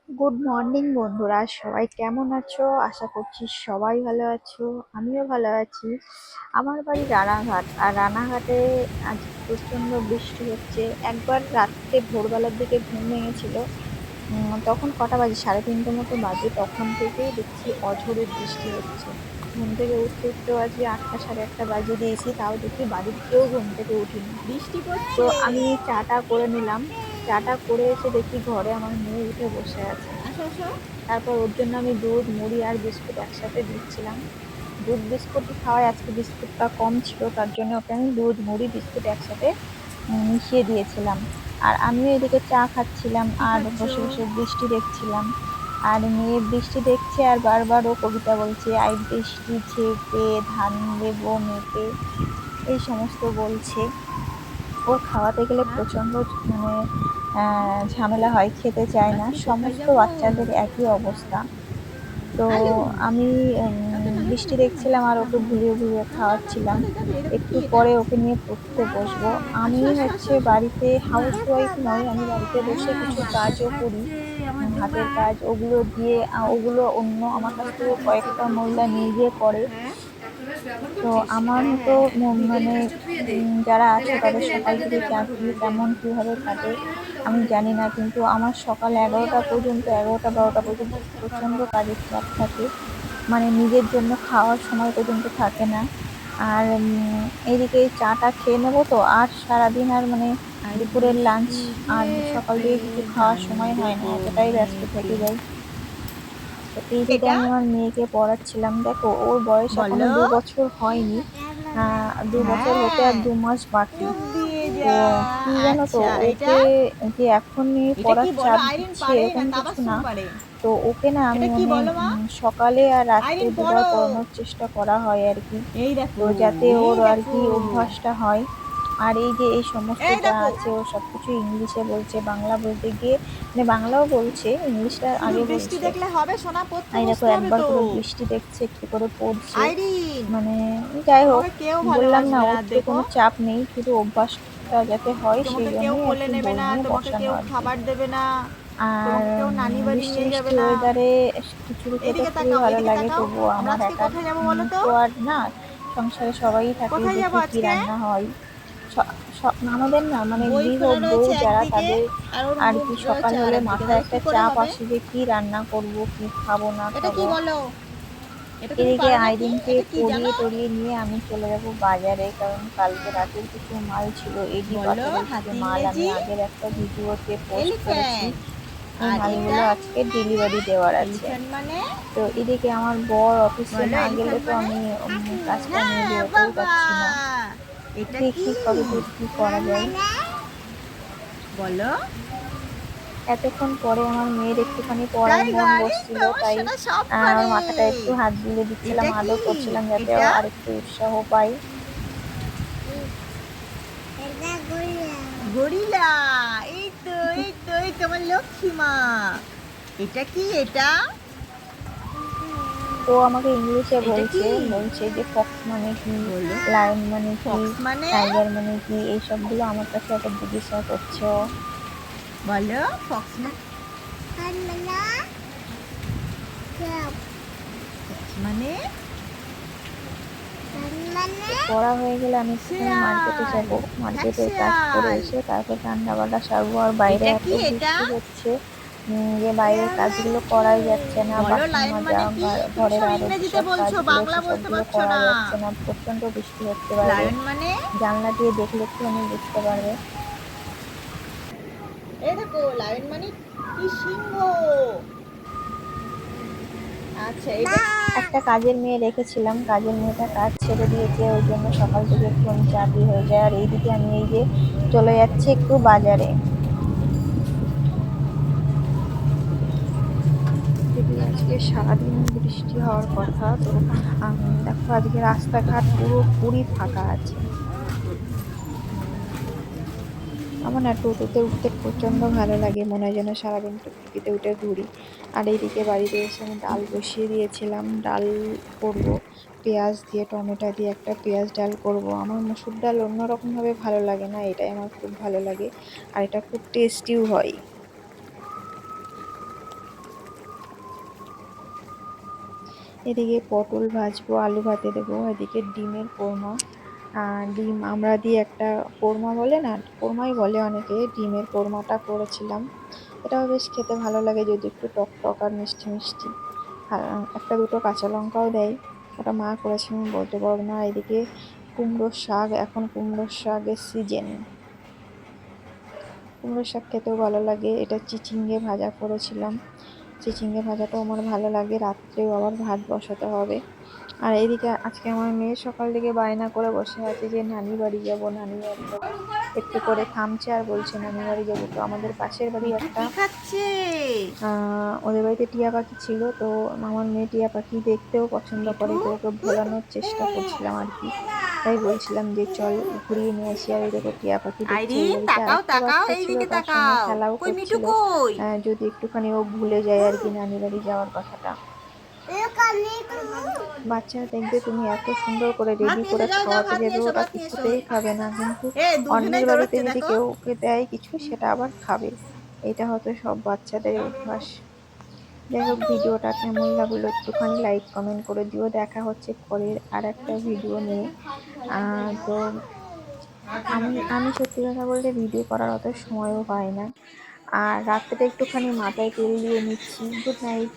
Good morning বন্ধুরা, সবাই কেমন আছো? আশা করছি সবাই ভালো আছো। আমিও ভালো আছি। আমার বাড়ি রানাঘাট, আর রানাঘাটে আজ প্রচন্ড বৃষ্টি হচ্ছে। একবার রাত্রে ভোরবেলার দিকে ঘুম ভেঙেছিল। তখন কটা বাজে, 3:30 মতো বাজে। তখন থেকেই দেখছি অঝোরে বৃষ্টি হচ্ছে। ঘুম থেকে উঠতে উঠতেও আজকে 8টা 8:30 বাজিয়ে দিয়েছি, তাও দেখি বাড়ির কেউ ঘুম থেকে উঠিনি। বৃষ্টি তো পড়ছে। আমি চাটা করে নিলাম। চাটা করে এসে দেখি ঘরে আমার মেয়ে উঠে বসে আছে। আসো আসো। তারপর ওর জন্য আমি দুধ, মুড়ি আর বিস্কুট একসাথে দিচ্ছিলাম। দুধ বিস্কুটই খাওয়াই, আজকে বিস্কুটটা কম ছিল, তার জন্য ওকে আমি দুধ, মুড়ি, বিস্কুট একসাথে মিশিয়ে দিয়েছিলাম। আর আমিও এদিকে চা খাচ্ছিলাম কি আর খাচ্ছ? বসে বসে বৃষ্টি দেখছিলাম। আর মেয়ে বৃষ্টি দেখছে আর বারবার ও কবিতা বলছে, আই বৃষ্টি ঝেঁপে ধান দেবো মেপে, এই সমস্ত বলছে। ওর খাওয়াতে গেলে হ্যাঁ, প্রচন্ড মানে ঝামেলা হয়, খেতে চায় না। আজকে কোথায় সমস্ত যাবো? বাচ্চাদের একই অবস্থা। তো আলু। আমি এত নালে বৃষ্টি নালে না, দেখছিলাম আর ওকে সামনে। ঘুরিয়ে ঘুরিয়ে না না না, খাওয়াচ্ছিলাম। কোথায় যাবে? এটা একটু কি এটা? পরে ওকে নিয়ে পড়তে বসবো। আমি আসো আসো আসো হচ্ছে আসো। বাড়িতে হাউস হ্যাঁ ওয়াইফ নই, আমি বাড়িতে বসে হ্যাঁ, কিছু বাতাস কাজও করি। খাচ্ছে আমার হাতের জামাই। কাজ, ওগুলো দিয়ে ওগুলো অন্য আমার কাছ থেকে কয়েকটা মহিলা নিয়ে গিয়ে করে। হ্যাঁ তো আমার হ্যাঁ মতো হ্যাঁ হ্যাঁ। মানে যারা আছে তাদের সকাল থেকে কেমন কিভাবে কাটে আমি জানি না, কিন্তু আমার সকাল 11টা পর্যন্ত, 11টা 12টা পর্যন্ত প্রচন্ড কাজের চাপ থাকে। মানে নিজের জন্য খাওয়ার সময় পর্যন্ত থাকে না। আর এইদিকে এই চাটা খেয়ে নেবো, তো আর সারাদিন আর মানে আই দুপুরের লাঞ্চ বৃষ্টি আর সকাল ঝেপে থেকে কিছু খাওয়ার ধান সময় হয় না, দেবো এতটাই ব্যস্ত মেপে। থেকে যাই। তো এইদিকে এটা আমি আমার মেয়েকে পড়াচ্ছিলাম। দেখো, ওর বয়স এখনো বলো। 2 বছর হয়নি। 2 বছর হতে আর হ্যাঁ, 2 মাস বাকি। চোখ দিয়ে তো যা। কি জানো তো, আচ্ছা, এটা ওকে যে এখনই এটা কি পড়ার বলো? চাপ আইরিন দিচ্ছি পারে না এরকম কিছু না। তাবাসসুম পারে? তো ওকে না আমি এটা কি মানে বলো মা? সকালে আর রাত্রে আইরিন দুবার পড়ো। পড়ানোর চেষ্টা করা হয় আর কি। এই তো দেখো, যাতে এই ওর আর দেখো, কি অভ্যাসটা হয়। আর এই যে এই সমস্ত এই যা দেখো। আছে ও সবকিছু ইংলিশে বলছে, বাংলা বলতে গিয়ে মানে বাংলাও বলছে, ইংলিশটা শুধু আগে বৃষ্টি বলছে। দেখলে হবে সোনা, পড়তে এই দেখো, বসতে হবে একবার তো। করে বৃষ্টি দেখছে, একটু করে পড়ছে। আইরিন, মানে যাই হোক, তোমাকে কেউ বললাম না ভালোবাসবে না ওর থেকে দেখো। কোনো চাপ নেই, শুধু অভ্যাসটা যাতে হয় সেই তোমাকে কেউ জন্যই আর কোলে কি নেবে বই না, নিয়ে তোমাকে বসানো কেউ আর কি। খাবার দেবে না, আর তোমাকে কেউ নানি বাড়ি বৃষ্টি নিয়ে বৃষ্টি যাবে না। ওয়েদারে খিচুড়ি খেতে এইদিকে খুবই তাকাও, ভালো এইদিকে লাগে, তাকাও। তবুও আমরা আমার আজকে একার কোথায় যাবো বলো তো? তো আর না। সংসারে সবাই থাকে, কোথায় যাবো দেখি কি আজকে? রান্না হয়। আমাদের না মানে বই গৃহ খোলা বউ রয়েছে যারা, একদিকে, তাদের আর ওর আর মুখ কি সকাল রয়েছে আর হলে একদিকে, মাথায় তাহলে একটা কি করে চাপ হবে? আসে যে কি রান্না করব, কি খাবো না এটা কি খাবো। বলো? এটা তুমি এদিকে পারো নাকি? আইরিনকে এটা কি পরিয়ে জানো? টরিয়ে নিয়ে আমি চলে যাব বাজারে, কারণ কালকে রাতের কিছু মাল ছিল, এডি বলো, পাথরের কিছু হাতি মাল আমি ইংরেজি আগের একটা ভিডিওতে পোস্ট করেছি। এলিফ্যান্ট। এই আর মালগুলো এটা আজকে ডেলিভারি দেওয়ার আছে। এলিফ্যান্ট মানে? তো এদিকে আমার বর অফিসে বলো না গেলে এলিফ্যান্ট তো মানে? আমি কাজটা নিয়ে হ্যাঁ বেরোতেও বাবা। পারছি না। এটা কি? দেখি কবে দূর কি করা যায়। বলো। এতক্ষণ পরে আমার মেয়ের একটুখানি পড়ায় মন টাইগার, এই তো বসছিল, আমার তাই সোনা সব পারে। মাথাটা একটু হাত বুলিয়ে দিচ্ছিলাম, এটা কি? আদর করছিলাম যাতে ও এটা আরেকটু উৎসাহ পায়। গরিলা। এই তো এই তো এই তো আমার লক্ষ্মী মা। এটা কি? এটা ও আমাকে ইংলিশে এটা বলছে, কি? বলছে যে ফক্স মানে কি, বলো। লায়ন মানে কি, ফক্স মানে? টাইগার মানে কি, এই সবগুলো আমার কাছে একটা জিজ্ঞাসা করছে ও। বলো ফক্স মানে? তো পড়া হয়ে গেলে আমি একটুখানি মার্কেটে শেয়াল, যাব। হ্যাঁ মার্কেটের কাজ করে শেয়াল। এসে তারপর রান্না বান্না সারবো। আর বাইরে এটা এত কি? এটা বৃষ্টি হচ্ছে যে বাইরের কাজগুলো করাই যাচ্ছে না, বলো। বাসন লায়ন মাজা, মানে কি? তুমি ঘরের সব আরো ইংরেজিতে যেসব বলছো, কাজগুলো বাংলা বলতে সেসবগুলো পারছো করা না। যাচ্ছে না, প্রচন্ড বৃষ্টি হচ্ছে বাইরে। লায়ন মানে? জানলা দিয়ে দেখলে একটুখানি বুঝতে পারবে। এই দেখো, লায়ন মানে কি? সিংহ। আচ্ছা, এটা একটা কাজের মেয়ে রেখেছিলাম, কাজের মেয়েটা কাজ ছেড়ে দিয়েছে, ওই জন্য সকাল থেকে একটুখানি চাপই হয়ে যায়। আর এইদিকে আমি এই যে চলে যাচ্ছি একটু বাজারে। যদি আজকে সারাদিন বৃষ্টি হওয়ার কথা, তো দেখো আজকে রাস্তাঘাট পুরোপুরি ফাঁকা আছে। আমার না টোটোতে উঠতে প্রচন্ড ভালো লাগে, মনে হয় যেন সারাদিন টুকটুকিতে উঠে ঘুরি। আর এইদিকে বাড়িতে এসে আমি ডাল বসিয়ে দিয়েছিলাম, ডাল করব পেঁয়াজ দিয়ে, টমেটো দিয়ে একটা পেঁয়াজ ডাল করব। আমার মসুর ডাল অন্যরকম ভাবে ভালো লাগে না, এটাই আমার খুব ভালো লাগে। আর এটা খুব টেস্টিও হয়। এদিকে পটল ভাজবো, আলু ভাতে দেবো, এদিকে ডিমের কোরমা। ডিম আমরা দিয়ে একটা কোরমা বলে না, কোরমাই বলে অনেকে, ডিমের কোরমাটা করেছিলাম। এটাও বেশ খেতে ভালো লাগে, যদি একটু টক টক আর মিষ্টি মিষ্টি। একটা দুটো কাঁচা লঙ্কাও দেয়। ওটা মা করেছে, আমি বলতে পারবো না। এদিকে কুমড়োর শাক, এখন কুমড়োর শাকের সিজন। কুমড়ো শাক খেতেও ভালো লাগে। এটা চিচিঙ্গে ভাজা করেছিলাম, চিচিঙ্গে ভাজাটাও আমার ভালো লাগে। রাত্রেও আবার ভাত বসাতে হবে। আর এইদিকে আজকে আমার মেয়ে সকাল থেকে বায়না করে বসে আছে যে নানি বাড়ি যাব, নানি বাড়ি যাব। একটু করে থামছে আর বলছে নানি বাড়ি যাবো। তো আমাদের পাশের বাড়ি মিঠু একটা কি খাচ্ছে? ওদের বাড়িতে টিয়া পাখি ছিল। তো আমার মেয়ে টিয়া পাখি দেখতেও পছন্দ মিঠু করে, তো ওকে ভোলানোর চেষ্টা করছিলাম আর কি। তাই বলছিলাম যে চল ঘুরিয়ে নিয়ে আসি। আর এই দেখো টিয়া পাখি দেখছে ওই আইরিন, বাড়িতে। আর তাকাও একটা তাকাও, বাচ্চা ছিল, এইদিকে তার সঙ্গে তাকাও। খেলাও কই মিঠু করছিল। কই? যদি একটুখানি ও ভুলে যায় আর কি নানি বাড়ি যাওয়ার কথাটা। বাচ্চারা দেখবে তুমি এত সুন্দর করে ভাত রেডি নিয়ে করে এসো, যাও যাও, খাওয়াতে ভাত নিয়ে যাবে, এসো, ওরা ভাত নিয়ে এসো। কিছুতেই খাবে না। কিন্তু এ দুজনেই অন্যের বাড়িতে দৌড়চ্ছে যদি দেখো। কেউ ওকে দেয় কিছু, সেটা আবার খাবে। এটা হয়তো সব বাচ্চাদের অভ্যাস। যাই হোক, ভিডিওটা কেমন লাগলো একটুখানি লাইক কমেন্ট করে দিও। দেখা হচ্ছে পরের আর একটা ভিডিও নিয়ে। তো আমি আমি সত্যি কথা বলতে ভিডিও করার অত সময়ও পাই না। আর রাত্রে একটুখানি মাথায় তেল দিয়ে নিচ্ছি। Good night.